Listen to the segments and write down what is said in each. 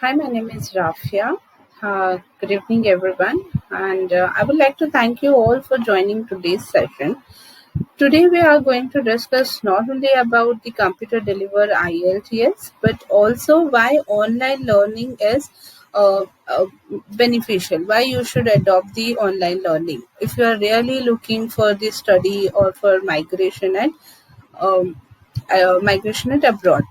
Hi, my name is Rafia. Good evening, everyone. And I would like to thank you all for joining today's session. Today, we are going to discuss not only about the computer delivered IELTS, but also why online learning is beneficial, why you should adopt the online learning. If you are really looking for the study or for um, migration at abroad.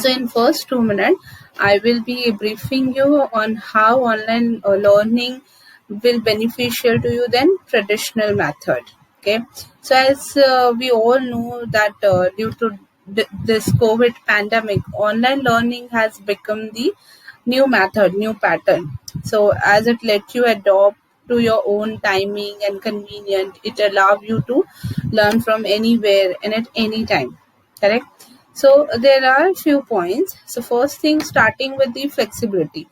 So in first 2 minutes, I will be briefing you on how online learning will beneficial to you than traditional method. Okay. So as we all know that due to this COVID pandemic, online learning has become the new method, new pattern. So as it lets you adopt to your own timing and convenient, it allows you to learn from anywhere and at any time. Correct. So there are a few points. So first thing, starting with the flexibility.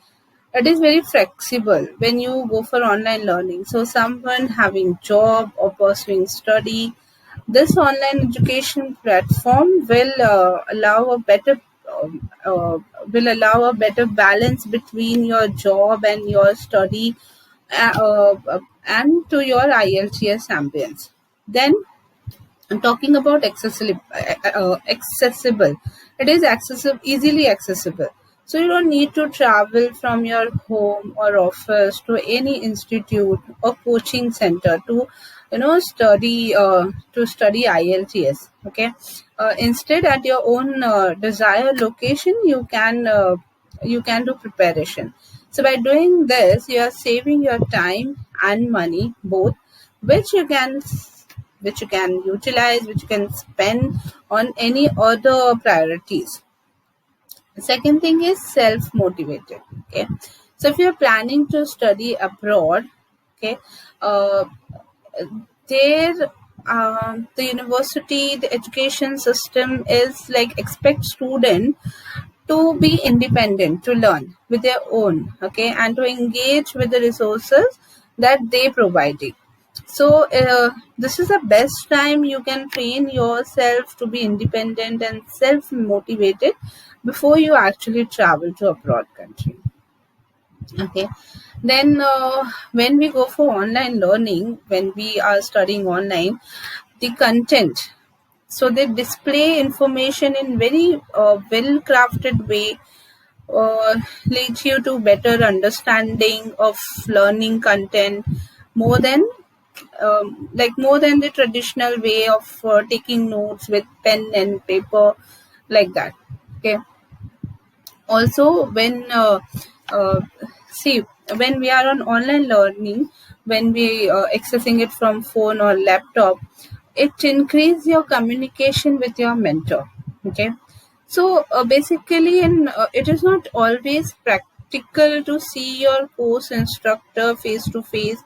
It is very flexible when you go for online learning. So someone having job or pursuing study, this online education platform will allow a better balance between your job and your study, and to your IELTS ambience. Then talking about accessible, it is accessible, easily accessible. So you don't need to travel from your home or office to any institute or coaching center to study IELTS. Okay. Instead, at your own desired location, you can do preparation. So by doing this, you are saving your time and money both, which you can utilize, which you can spend on any other priorities. The second thing is self-motivated. Okay. So if you're planning to study abroad, okay, uh, there the university, the education system is like expect student to be independent, to learn with their own, okay, and to engage with the resources that they provided. So this is the best time you can train yourself to be independent and self motivated before you actually travel to abroad country. Okay. Then when we go for online learning, when we are studying online, the content, so they display information in very well crafted way, leads you to better understanding of learning content, more than more than the traditional way of taking notes with pen and paper, like that. Okay. Also, uh, see, when we are on online learning, when we accessing it from phone or laptop, it increase your communication with your mentor. Okay. So basically, it is not always practical to see your course instructor face to face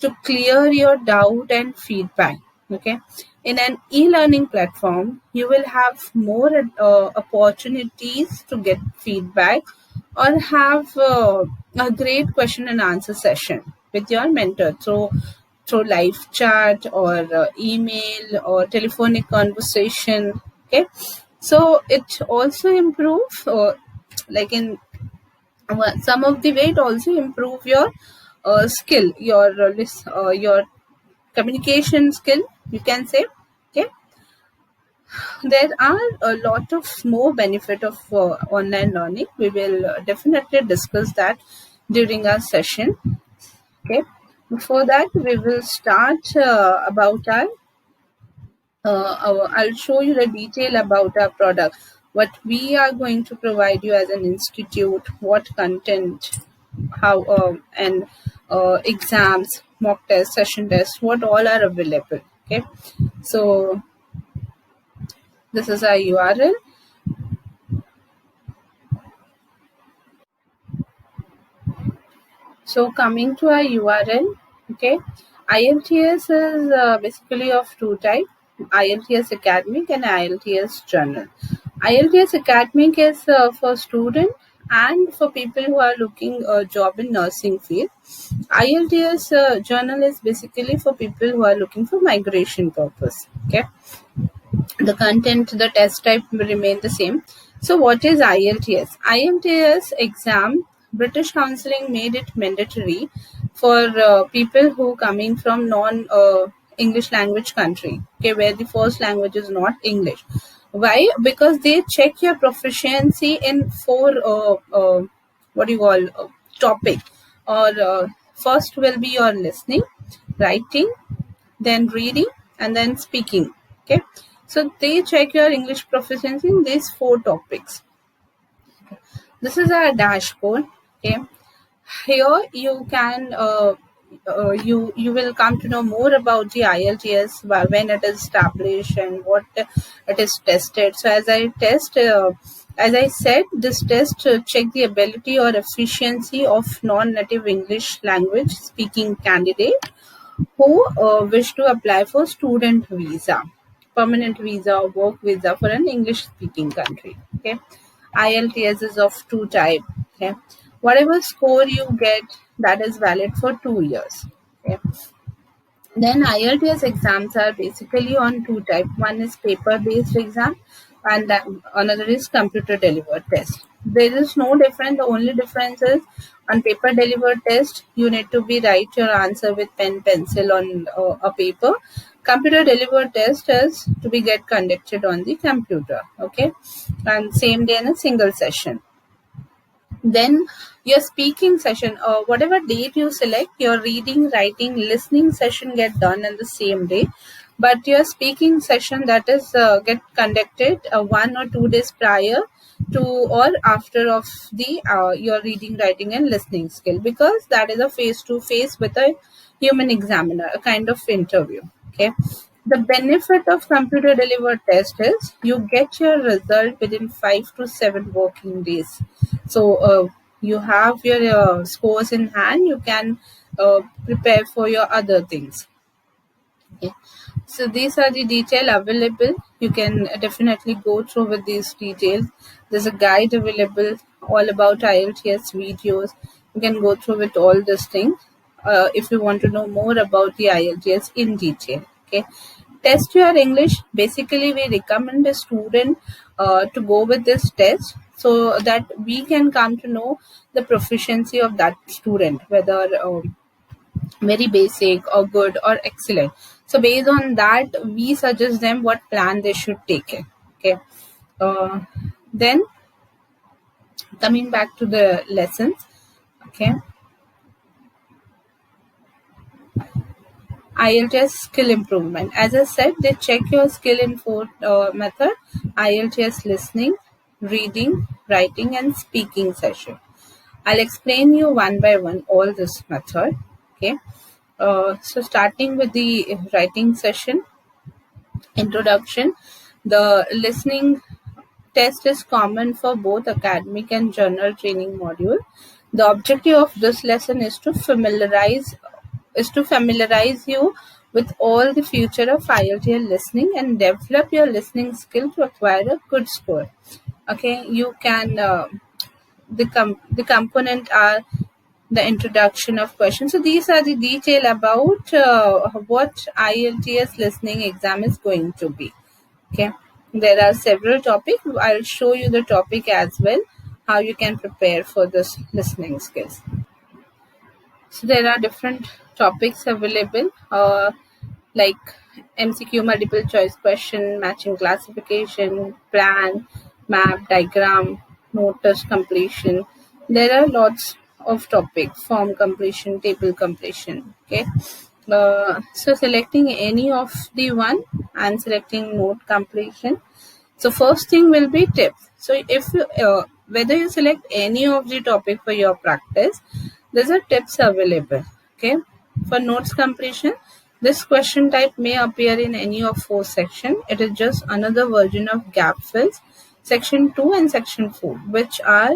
to clear your doubt and feedback. Okay. In an e-learning platform, you will have more opportunities to get feedback or have a great question and answer session with your mentor through live chat or email or telephonic conversation. Okay. So it also improve, like in some of the way, it also improve your skill, your communication skill, you can say. Okay. There are a lot of more benefit of online learning. We will definitely discuss that during our session. Okay. Before that, we will start about I'll show you the detail about our product, what we are going to provide you as an institute, what content, how and exams, mock test, session test, what all are available. Okay. So this is our URL. So coming to our URL, okay, IELTS is basically of two types: IELTS Academic and IELTS Journal. IELTS Academic is for student and for people who are looking a job in nursing field. IELTS Journal is basically for people who are looking for migration purpose. Okay. The content, the test type will remain the same. So what is IELTS? IELTS exam, British Counseling made it mandatory for people who coming from non-English language country, okay, where the first language is not English. Why? Because they check your proficiency in four, what do you call, topic. Or first will be your listening, writing, then reading, and then speaking. Okay, so they check your English proficiency in these four topics. This is our dashboard. Okay, here you can you will come to know more about the IELTS, when it is established and what it is tested. So as I said, this test check the ability or efficiency of non-native English language speaking candidate who wish to apply for student visa, permanent visa, or work visa for an English speaking country. Okay, IELTS is of two type. Okay, whatever score you get, that is valid for 2 years. Okay, then IELTS exams are basically on two types. One is paper-based exam, and another is computer-delivered test. There is no difference. The only difference is on paper-delivered test, you need to be write your answer with pen, pencil on a paper. Computer-delivered test is to be get conducted on the computer. Okay, and same day in a single session. Then your speaking session, whatever date you select, your reading, writing, listening session get done in the same day, but your speaking session, that is get conducted 1 or 2 days prior to or after of the your reading, writing, and listening skill, because that is a face to face with a human examiner, a kind of interview. Okay, the benefit of computer delivered test is you get your result within 5 to 7 working days. So you have your scores in hand, you can prepare for your other things. Okay. So these are the detail available. You can definitely go through with these details. There's a guide available all about IELTS videos. You can go through with all this thing if you want to know more about the IELTS in detail. Okay. Test your English. Basically, we recommend a student to go with this test so that we can come to know the proficiency of that student, whether very basic or good or excellent. So based on that, we suggest them what plan they should take it. Okay. Then coming back to the lessons. Okay. IELTS skill improvement. As I said, they check your skill in four method: IELTS listening, reading, writing, and speaking session. I'll explain you one by one all this method. Okay. So starting with the writing session, introduction. The listening test is common for both academic and general training module. The objective of this lesson is to familiarize you with all the future of IELTS listening and develop your listening skill to acquire a good score. Okay, you can the component are the introduction of questions. So these are the detail about what IELTS listening exam is going to be. Okay, there are several topics. I'll show you the topic as well, how you can prepare for this listening skills. So there are different topics available, like MCQ, multiple choice question, matching classification, plan, map, diagram, notice completion. There are lots of topics: form completion, table completion. Okay. So selecting any of the one and selecting note completion. So first thing will be tips. So if you whether you select any of the topic for your practice, there's a tips available. Okay, for notes completion, this question type may appear in any of 4 sections. It is just another version of gap fills. Section 2 and section 4, which are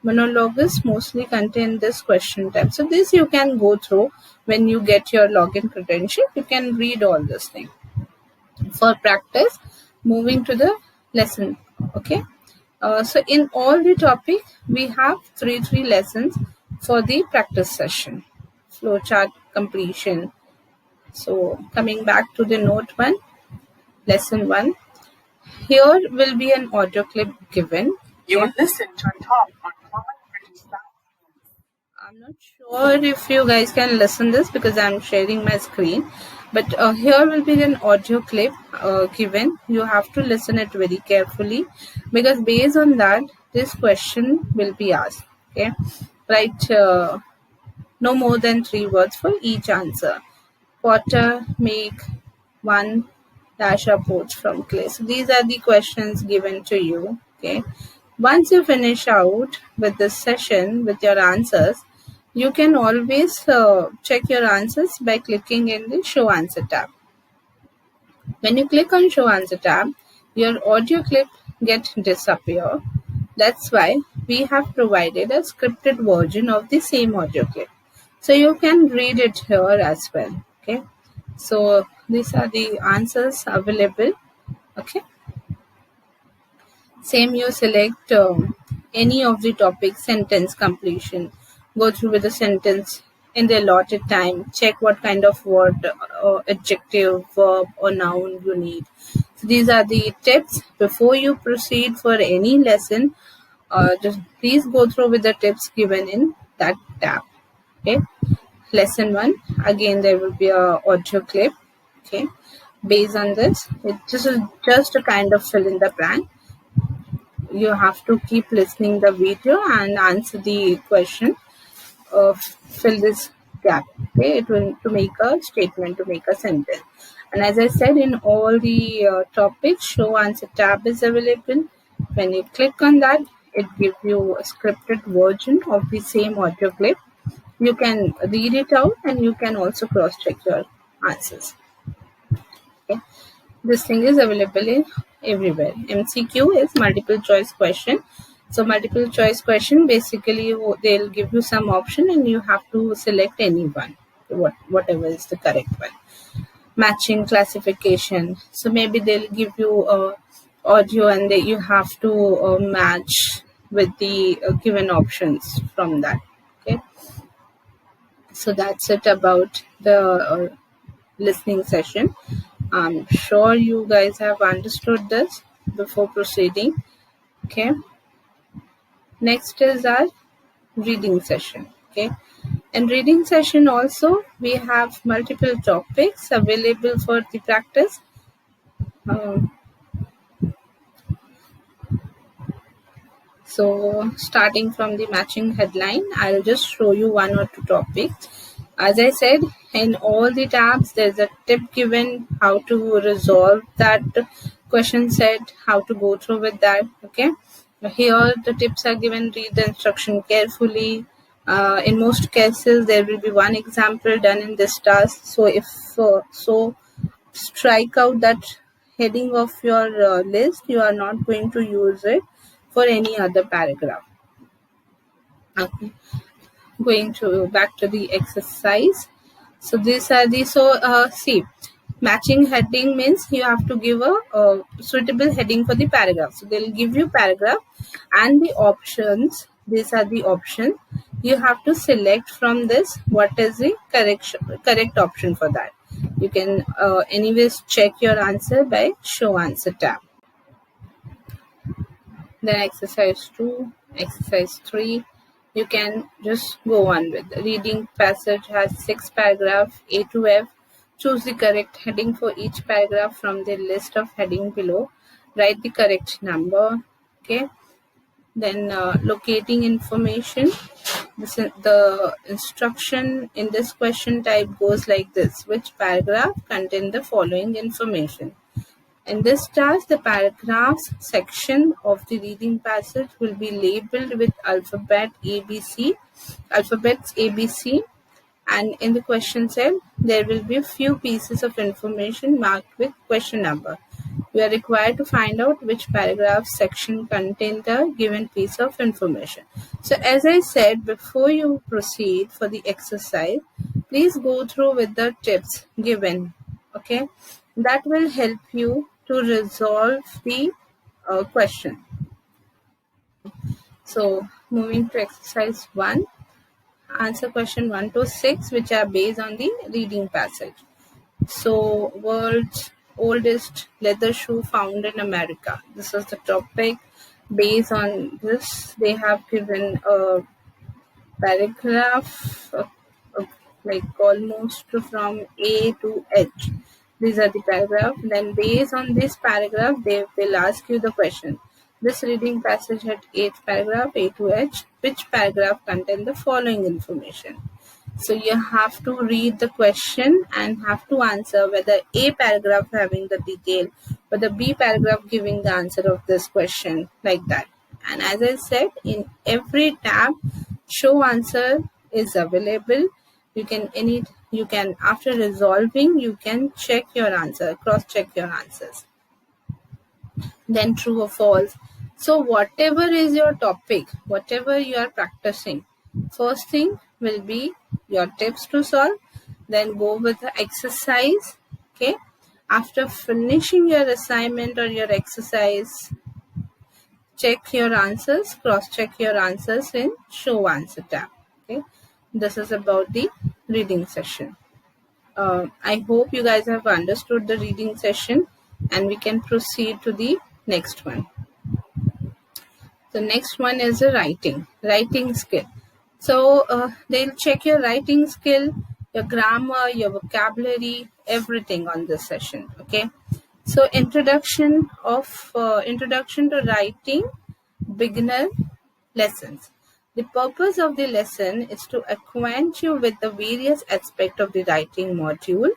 monologues, mostly contain this question type. So this you can go through when you get your login credential. You can read all this thing. For practice, moving to the lesson. Okay. So in all the topic, we have three lessons for the practice session. Flowchart completion. So coming back to the note 1, lesson 1. Here will be an audio clip given. You will listen to a talk on common British language. I'm not sure if you guys can listen this because I'm sharing my screen, but here will be an audio clip given. You have to listen it very carefully because based on that, this question will be asked. Okay, write no more than 3 words for each answer. Potter, make, one, dash or poach from clay. So these are the questions given to you. Okay. Once you finish out with this session with your answers, you can always check your answers by clicking in the Show Answer tab. When you click on Show Answer tab, your audio clip gets disappear. That's why we have provided a scripted version of the same audio clip. So you can read it here as well. Okay. So these are the answers available. Okay. Same, you select any of the topics, sentence completion, go through with the sentence in the allotted time, check what kind of word, adjective, verb or noun you need. So these are the tips. Before you proceed for any lesson, just please go through with the tips given in that tab. Okay. Lesson 1, again there will be a audio clip. Okay. Based on this, this is just a kind of fill in the blank. You have to keep listening the video and answer the question. Fill this gap. Okay, it will to make a statement, to make a sentence. And as I said, in all the topics, Show Answer tab is available. When you click on that, it gives you a scripted version of the same audio clip. You can read it out and you can also cross check your answers. Okay. This thing is available in everywhere. MCQ is multiple choice question. So multiple choice question, basically they'll give you some option and you have to select any one, whatever is the correct one. Matching classification. So maybe they'll give you audio and you have to match with the given options from that. Okay. So that's it about the listening session. I'm sure you guys have understood this before proceeding. Okay. Next is our reading session. Okay. In reading session also, we have multiple topics available for the practice. So starting from the matching headline, I'll just show you 1 or 2 topics. As I said, in all the tabs, there's a tip given how to resolve that question set, how to go through with that. Okay. Here the tips are given. Read the instruction carefully. In most cases, there will be one example done in this task. So if strike out that heading of your list. You are not going to use it for any other paragraph. Okay. Going to back to the exercise. So these are the see, matching heading means you have to give a suitable heading for the paragraph. So they'll give you paragraph and the options. These are the options. You have to select from this what is the correct option for that. You can anyways check your answer by Show Answer tab. Then exercise 2, exercise 3, you can just go on with. Reading passage has 6 paragraphs, A to F. Choose the correct heading for each paragraph from the list of heading below. Write the correct number. Okay. Then locating information. The instruction in this question type goes like this. Which paragraph contain the following information? In this task, the paragraphs section of the reading passage will be labeled with alphabets ABC, and in the question set, there will be a few pieces of information marked with question number. You are required to find out which paragraph section contains the given piece of information. So as I said, before you proceed for the exercise, please go through with the tips given. Okay, that will help you to resolve the question. So moving to exercise 1, answer question 1 to 6, which are based on the reading passage. So world's oldest leather shoe found in America. This is the topic. Based on this, they have given a paragraph like almost from A to H. These are the paragraph. Then based on this paragraph, they will ask you the question. This reading passage had 8 paragraph, A to H. Which paragraph contain the following information? So you have to read the question and have to answer whether A paragraph having the detail or the B paragraph giving the answer of this question, like that. And as I said, in every tab, show answer is available. You can after resolving, you can check your answer, cross check your answers. Then true or false. So whatever is your topic, whatever you are practicing, first thing will be your tips to solve, then go with the exercise. Okay, after finishing your assignment or your exercise, check your answers, cross check your answers in show answer tab. Okay, this is about the reading session. I hope you guys have understood the reading session, and we can proceed to the next one. The next one is a writing skill. So they'll check your writing skill, your grammar, your vocabulary, everything on this session. Okay. So introduction to writing, beginner lessons. The purpose of the lesson is to acquaint you with the various aspects of the writing module.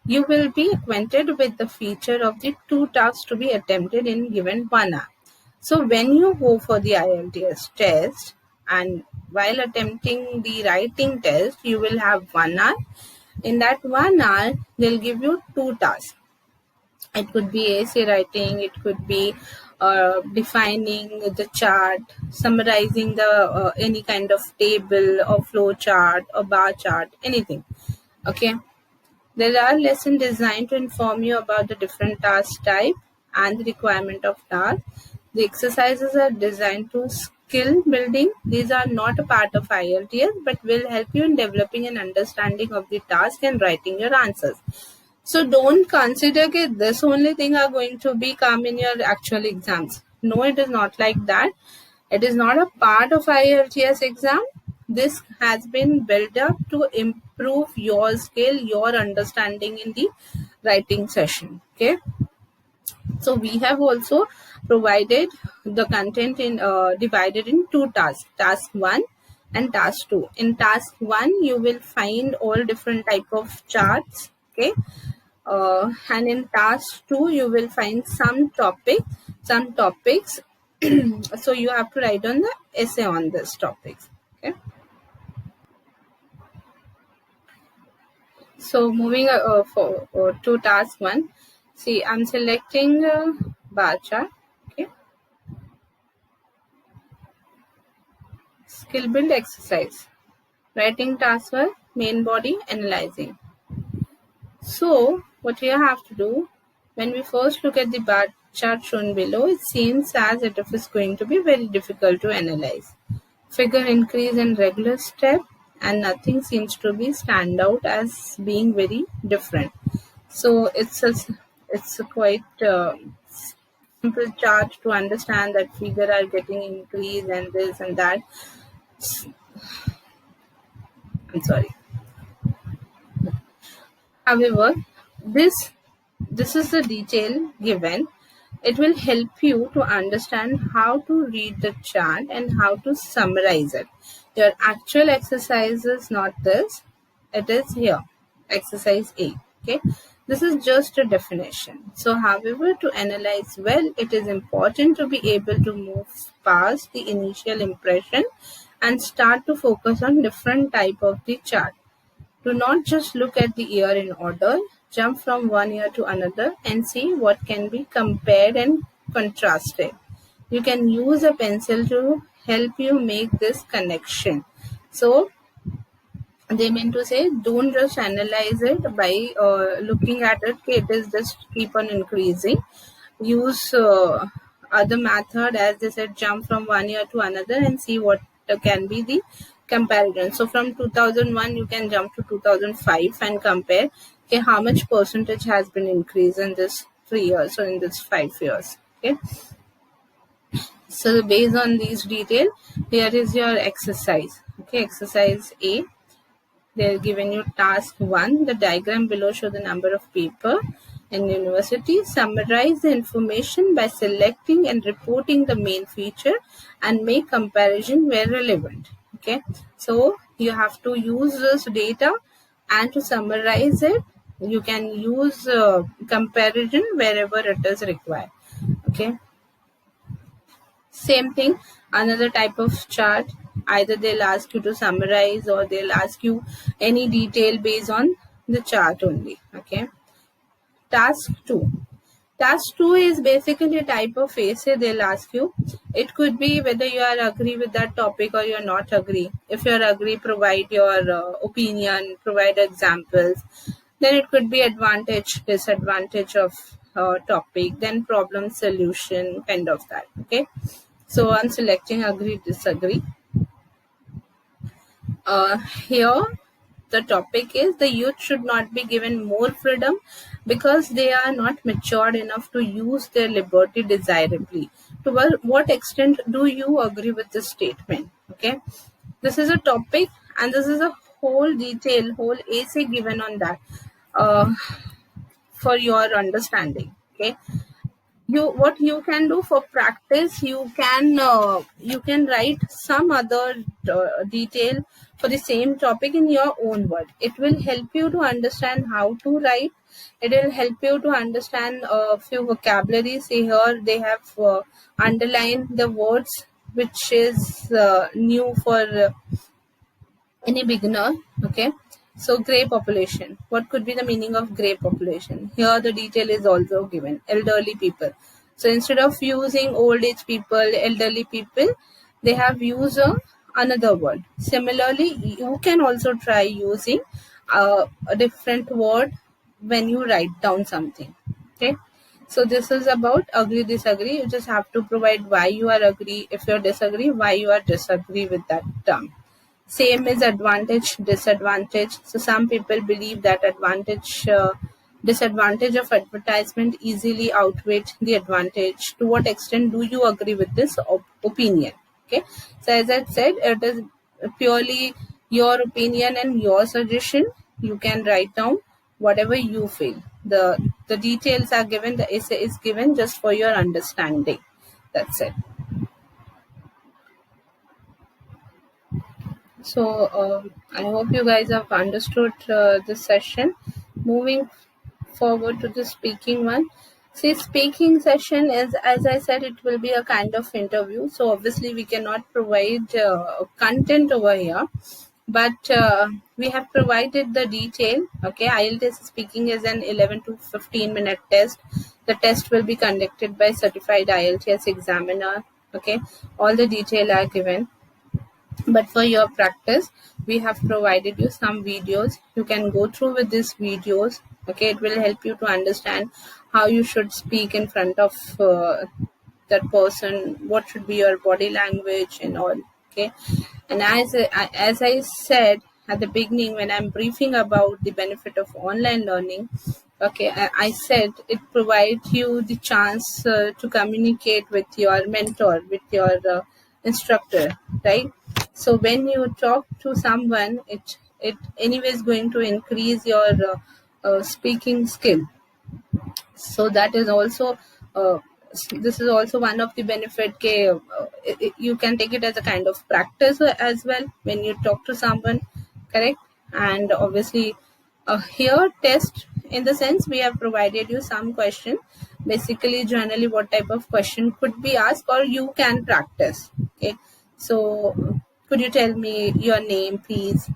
You will be acquainted with the feature of the 2 tasks to be attempted in given 1 hour. So when you go for the IELTS test and while attempting the writing test, you will have 1 hour. In that 1 hour, they'll give you 2 tasks. It could be essay writing, it could be defining the chart, summarizing the any kind of table or flow chart or bar chart, anything. Okay. There are lessons designed to inform you about the different task type and the requirement of task. The exercises are designed to skill building. These are not a part of IELTS but will help you in developing an understanding of the task and writing your answers. So don't consider that this only thing are going to be come in your actual exams. No, it is not like that. It is not a part of IELTS exam. This has been built up to improve your skill, your understanding in the writing session. Okay. So we have also provided the content in divided in 2 tasks, task 1 and task 2. In task 1, you will find all different type of charts. Okay. And in task 2, you will find some topics. So you have to write on the essay on this topics. Okay. So moving to task 1. See, I'm selecting bar chart. Okay. Skill build exercise. Writing task 1, main body, analyzing. So what you have to do, when we first look at the bar chart shown below, it seems as if it is going to be very difficult to analyze. Figure increase in regular step and nothing seems to be stand out as being very different. So it's a quite simple chart to understand that figure are getting increase and this and that. I'm sorry. However, this is the detail given. It will help you to understand how to read the chart and how to summarize it. Your actual exercise is not this. It is here. Exercise A. Okay. This is just a definition. So, however, to analyze well, it is important to be able to move past the initial impression and start to focus on different type of the chart. Do not just look at the year in order, jump from one year to another and see what can be compared and contrasted. You can use a pencil to help you make this connection. So, they mean to say, don't just analyze it by looking at it. Okay, it is just keep on increasing. Use other method, as they said, jump from one year to another and see what can be the comparison. So from 2001 you can jump to 2005 and compare, okay, how much percentage has been increased in this 3 years or in this 5 years. Okay, So based on these detail, here is your exercise. Okay, exercise A. They're given you task 1. The diagram below show the number of people in university. Summarize the information by selecting and reporting the main feature and make comparison where relevant. Okay, so you have to use this data and to summarize it, you can use comparison wherever it is required. Okay, same thing, another type of chart, either they'll ask you to summarize or they'll ask you any detail based on the chart only. Okay, task 2. Task 2 is basically a type of essay they'll ask you. It could be whether you are agree with that topic or you're not agree. If you're agree, provide your opinion, provide examples. Then it could be advantage, disadvantage of topic, then problem solution, kind of that. Okay, so I'm selecting agree, disagree. Here the topic is the youth should not be given more freedom because they are not matured enough to use their liberty desirably. To what extent do you agree with this statement? Okay, this is a topic and this is a whole detail, whole essay given on that for your understanding. Okay, what you can do for practice, you can write some other detail for the same topic in your own word. It will help you to understand how to write. It will help you to understand a few vocabularies. See here they have underlined the words which is new for any beginner. Okay, so gray population, what could be the meaning of gray population? Here the detail is also given, elderly people. So instead of using old age people, elderly people, they have used another word. Similarly, you can also try using a different word when you write down something. Okay, so this is about agree, disagree. You just have to provide why you are agree, if you are disagree, why you are disagree with that term. Same is advantage, disadvantage. So some people believe that disadvantage of advertisement easily outweighs the advantage. To what extent do you agree with this opinion? Okay, so as I said, it is purely your opinion and your suggestion. You can write down whatever you feel. The details are given, the essay is given just for your understanding. That's it. So I hope you guys have understood this session. Moving forward to the speaking one. See, speaking session is, as I said, it will be a kind of interview. So obviously we cannot provide content over here, but we have provided the detail. Okay, IELTS speaking is an 11 to 15 minute test. The test will be conducted by certified IELTS examiner. Okay, all the detail are given. But for your practice, we have provided you some videos. You can go through with these videos. Okay, it will help you to understand how you should speak in front of that person, what should be your body language and all. Okay, and as I said at the beginning when I'm briefing about the benefit of online learning, okay, I said it provides you the chance to communicate with your mentor, with your instructor, right? So when you talk to someone, it anyways going to increase your speaking skill. So that is also this is also one of the benefit. You can take it as a kind of practice as well when you talk to someone, correct? And obviously here test, in the sense we have provided you some question, basically generally what type of question could be asked or you can practice. Okay, so could you tell me your name, please?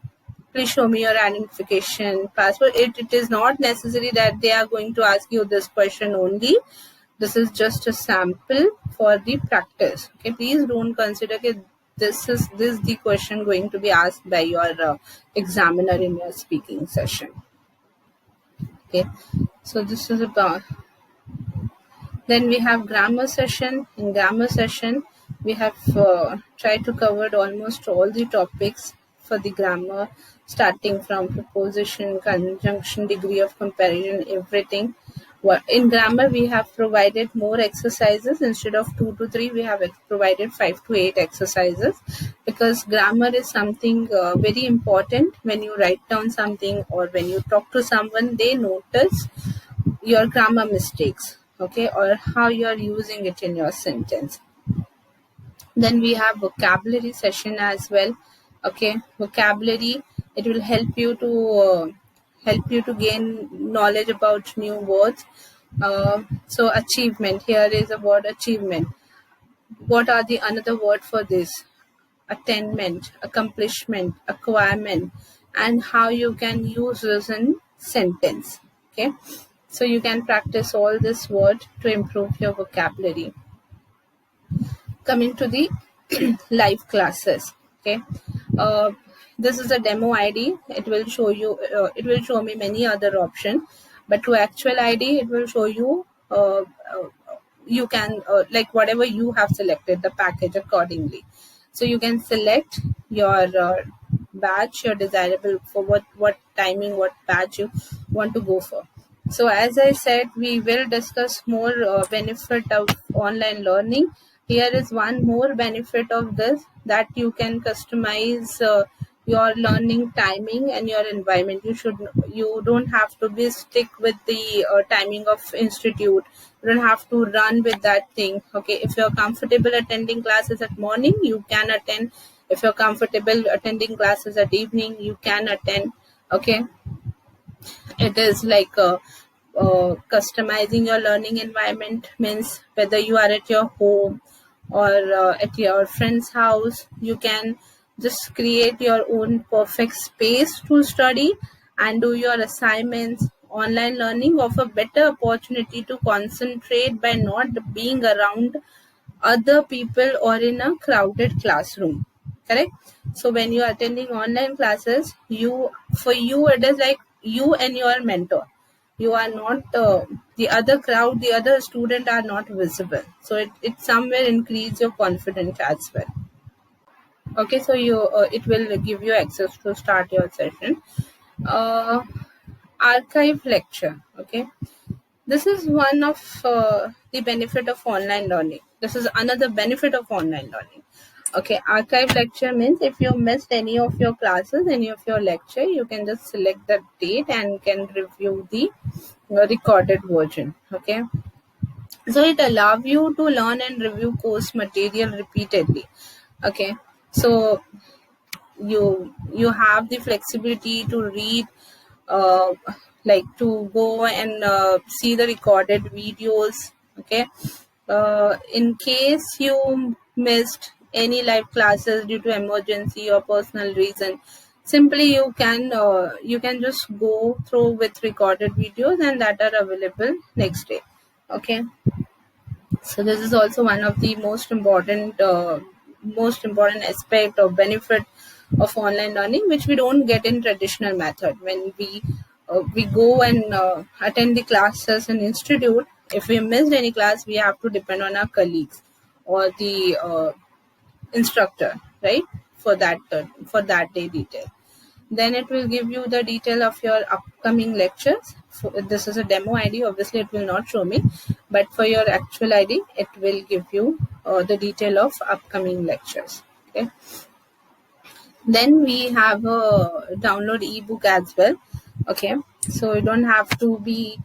Please show me your identification, passport. It is not necessary that they are going to ask you this question only. This is just a sample for the practice. Okay, please don't consider that this is the question going to be asked by your examiner in your speaking session. Okay, so this is about. Then we have grammar session. In grammar session, we have tried to cover almost all the topics for the grammar, starting from preposition, conjunction, degree of comparison, everything. In grammar, we have provided more exercises. Instead of 2 to 3, we have provided 5 to 8 exercises, because grammar is something very important. When you write down something or when you talk to someone, they notice your grammar mistakes, okay, or how you are using it in your sentence. Then we have vocabulary session as well. Okay, vocabulary, it will help you to gain knowledge about new words. So achievement, here is a word achievement. What are the another word for this? Attainment, accomplishment, acquirement, and how you can use this in sentence. Okay, so you can practice all this word to improve your vocabulary. Coming to the live classes. Okay, uh, this is a demo ID. It will show you, it will show me many other options, but to actual ID, it will show you, you can, like whatever you have selected the package accordingly. So you can select your batch, your desirable for what timing, what batch you want to go for. So as I said, we will discuss more benefit of online learning. Here is one more benefit of this, that you can customize your learning timing and your environment. You don't have to be stick with the timing of institute. You don't have to run with that thing. Okay, if you're comfortable attending classes at morning, you can attend. If you're comfortable attending classes at evening, you can attend. Okay, it is like customizing your learning environment means whether you are at your home or at your friend's house, you can just create your own perfect space to study and do your assignments. Online learning offer better opportunity to concentrate by not being around other people or in a crowded classroom. Correct? So when you are attending online classes, for you it is like you and your mentor. You are not the other crowd, the other student are not visible. So it somewhere increase your confidence as well. Okay, so it will give you access to start your session. uh, Archive lecture. Okay, this is one of the benefit of online learning. This is another benefit of online learning. Okay, archive lecture means if you missed any of your classes, any of your lecture, you can just select the date and can review the recorded version. Okay, so it allows you to learn and review course material repeatedly. Okay, so you have the flexibility to read, uh, like to go and see the recorded videos. Okay, in case you missed any live classes due to emergency or personal reason, simply you can just go through with recorded videos and that are available next day. Okay, so this is also one of the most important aspect or benefit of online learning, which we don't get in traditional method. When we go and attend the classes in institute, if we missed any class, we have to depend on our colleagues or the instructor, right, for that day detail. Then it will give you the detail of your upcoming lectures. This is a demo ID. Obviously, it will not show me, but for your actual ID, it will give you the detail of upcoming lectures. Okay. Then we have a download ebook as well. Okay, so you don't have to be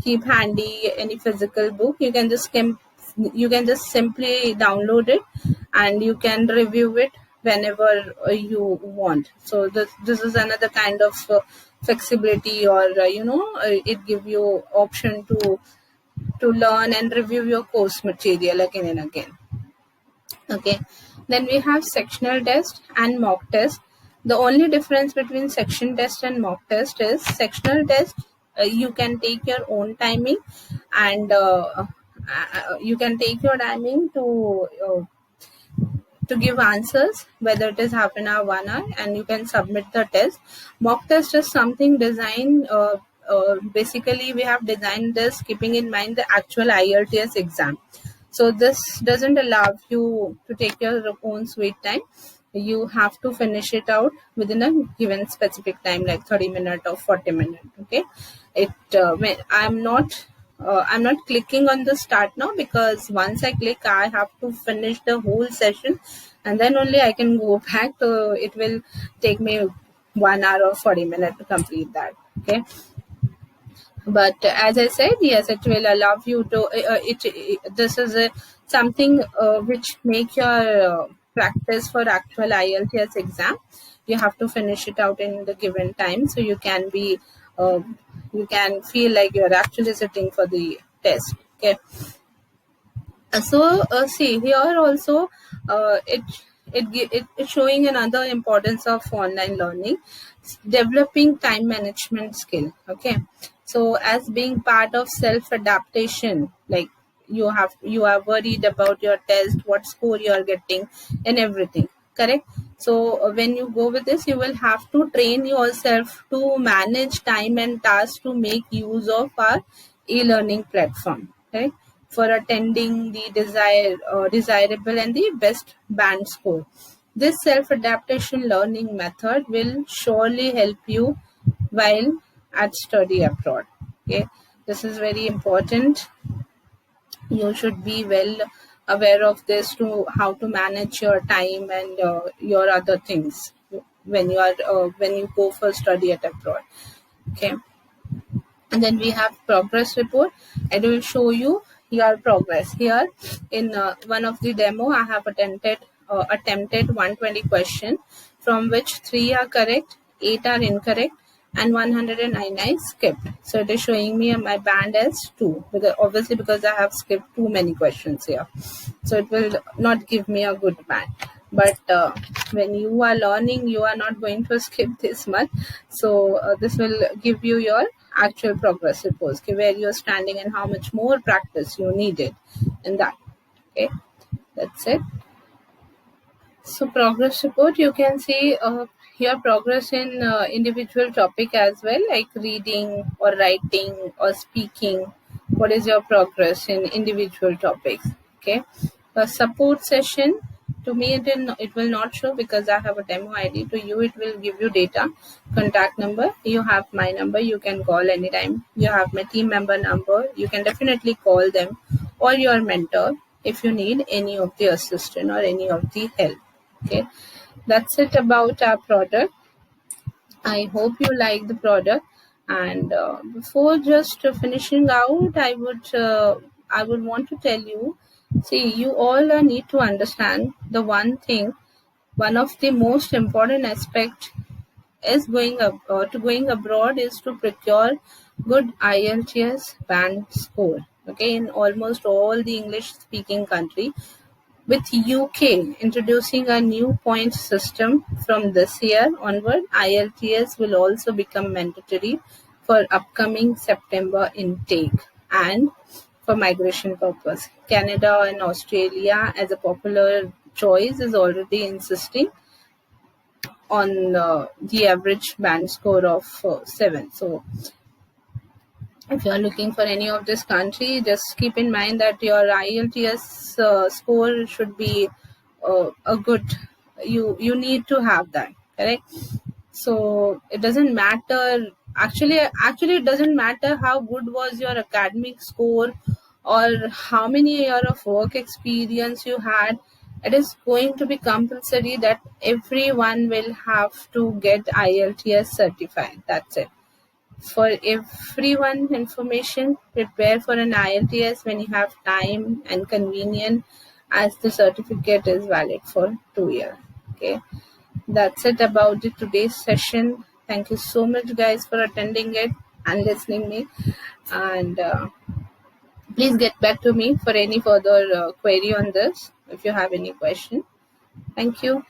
keep handy any physical book. You can just simply download it and you can review it whenever you want. So this is another kind of flexibility, or it give you option to learn and review your course material again and again. Okay, then we have sectional test and mock test. The only difference between section test and mock test is sectional test, you can take your own timing, and you can take your timing to give answers, whether it is half an hour, 1 hour, and you can submit the test. Mock test is something designed, basically we have designed this keeping in mind the actual IELTS exam. So this doesn't allow you to take your own sweet time. you have to finish it out within a given specific time, like 30 minutes or 40 minutes. Okay, I'm not clicking on the start now, because once I click, I have to finish the whole session, and then only I can go back. So it will take me 1 hour or 40 minutes to complete that. Okay, but as I said, yes, it will allow you to this is something which make your practice for actual IELTS exam. You have to finish it out in the given time, so you can be you can feel like you're actually sitting for the test. Okay, see here also, it's showing another importance of online learning, developing time management skill. Okay, so as being part of self adaptation, like you are worried about your test, what score you are getting, and everything. Correct. So when you go with this, you will have to train yourself to manage time and tasks to make use of our e-learning platform. Correct, for attending the desirable and the best band score. This self-adaptation learning method will surely help you while at study abroad. Okay, this is very important. You should be well aware of this, to how to manage your time and your other things when you are when you go for study at abroad. Okay, and then we have progress report. I will show you your progress here. In one of the demo, I have attempted 120 questions, from which 3 are correct, 8 are incorrect, and 109 I skipped. So it is showing me my band as 2, obviously because I have skipped too many questions here. So it will not give me a good band. But when you are learning, you are not going to skip this much. So this will give you your actual progress reports, okay, where you're standing and how much more practice you needed in that. Okay, that's it. So progress report, you can see your progress in individual topic as well, like reading or writing or speaking. What is your progress in individual topics? Okay, a support session, to me it will not show because I have a demo ID. To you it will give you data, contact number. You have my number, you can call anytime. You have my team member number, you can definitely call them, or your mentor if you need any of the assistance or any of the help. Okay, that's it about our product. I hope you like the product. And before just finishing out, I would want to tell you, see, you all need to understand the one thing. One of the most important aspect is going abroad is to procure good IELTS band score. Okay, in almost all the English speaking country, with UK introducing a new point system from this year onward, IELTS will also become mandatory for upcoming September intake and for migration purpose. Canada and Australia, as a popular choice, is already insisting on the average band score of 7. So if you are looking for any of this country, just keep in mind that your IELTS score should be a good. You need to have that, correct? So it doesn't matter. Actually, it doesn't matter how good was your academic score or how many years of work experience you had. It is going to be compulsory that everyone will have to get IELTS certified. That's it. For everyone information, prepare for an IELTS when you have time and convenient, as the certificate is valid for 2 years. Okay, that's it about the today's session. Thank you so much guys for attending it and listening me, and please get back to me for any further query on this if you have any question. Thank you.